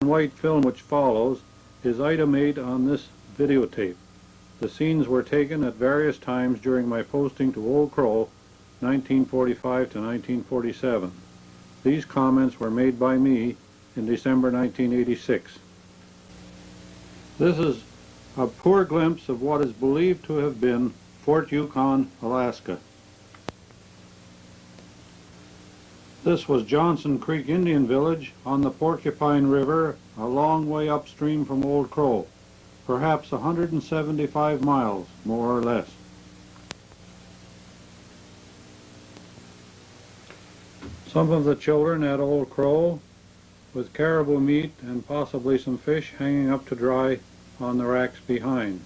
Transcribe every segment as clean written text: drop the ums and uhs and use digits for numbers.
white film which follows is item 8 on this videotape. The scenes were taken at various times during my posting to Old Crow 1945 to 1947. These comments were made by me in December 1986. This is a poor glimpse of what is believed to have been Fort Yukon, Alaska. This was Johnson Creek Indian Village on the Porcupine River, a long way upstream from Old Crow, perhaps 175 miles, more or less. Some of the children at Old Crow with caribou meat and possibly some fish hanging up to dry on the racks behind.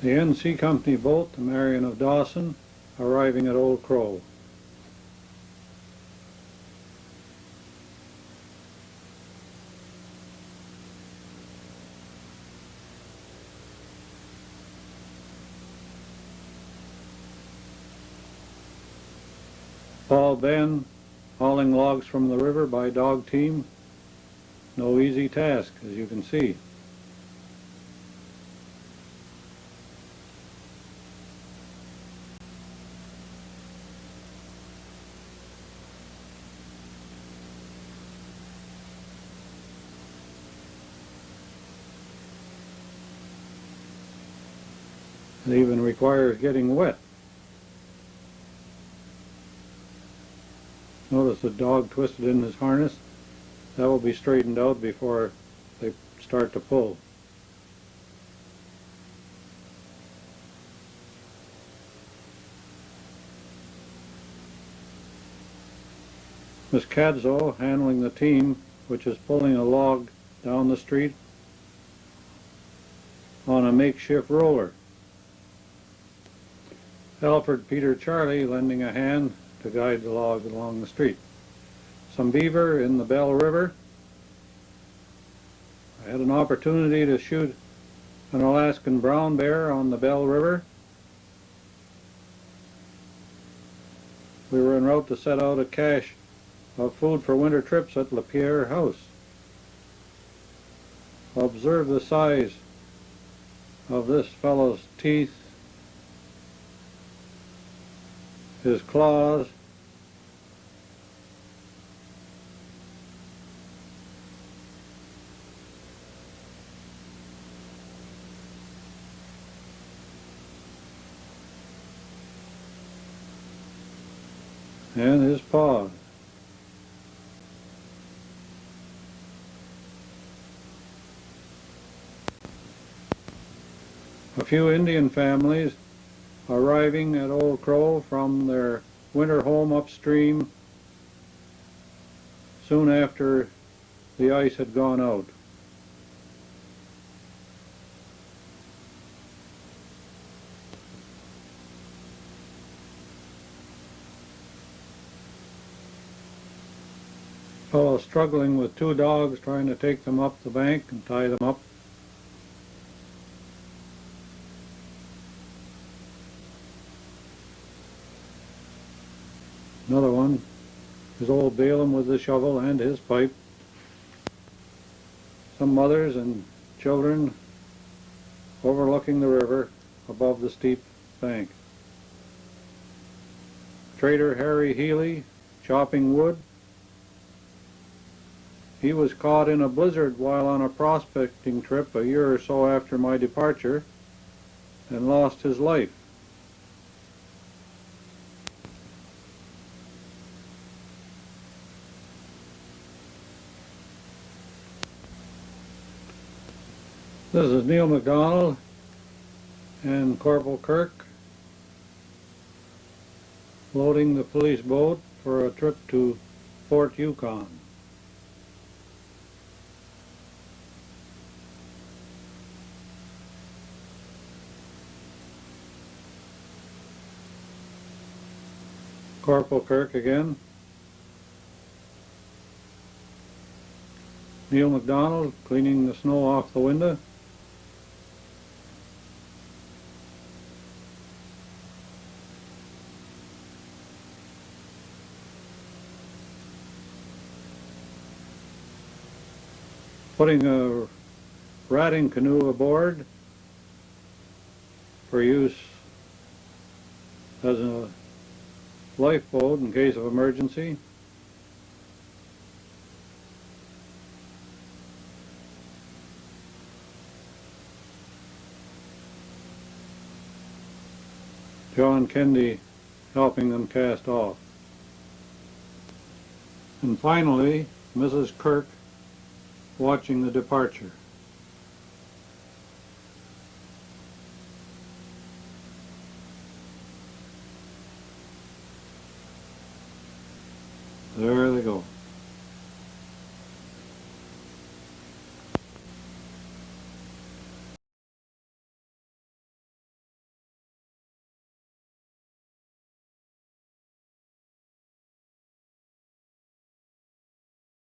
The NC Company boat, the Marion of Dawson, arriving at Old Crow. Paul Ben hauling logs from the river by dog team. No easy task, as you can see. It even requires getting wet. Notice the dog twisted in his harness. That will be straightened out before they start to pull. Miss Cadzo handling the team, which is pulling a log down the street on a makeshift roller. Alfred Peter Charlie lending a hand to guide the log along the street. Some beaver in the Bell River. I had an opportunity to shoot an Alaskan brown bear on the Bell River. We were en route to set out a cache of food for winter trips at Lapierre House. Observe the size of this fellow's teeth, his claws, and his paws. A few Indian families arriving at Old Crow from their winter home upstream soon after the ice had gone out. Fellow struggling with two dogs trying to take them up the bank and tie them up. Another one is old Balaam with the shovel and his pipe. Some mothers and children overlooking the river above the steep bank. Trader Harry Healy chopping wood. He was caught in a blizzard while on a prospecting trip a year or so after my departure and lost his life. This is Neil MacDonald and Corporal Kirk loading the police boat for a trip to Fort Yukon. Corporal Kirk again. Neil MacDonald cleaning the snow off the window. putting a ratting canoe aboard for use as a lifeboat in case of emergency. John Kendi helping them cast off. And finally, Mrs. Kirk watching the departure. There they go.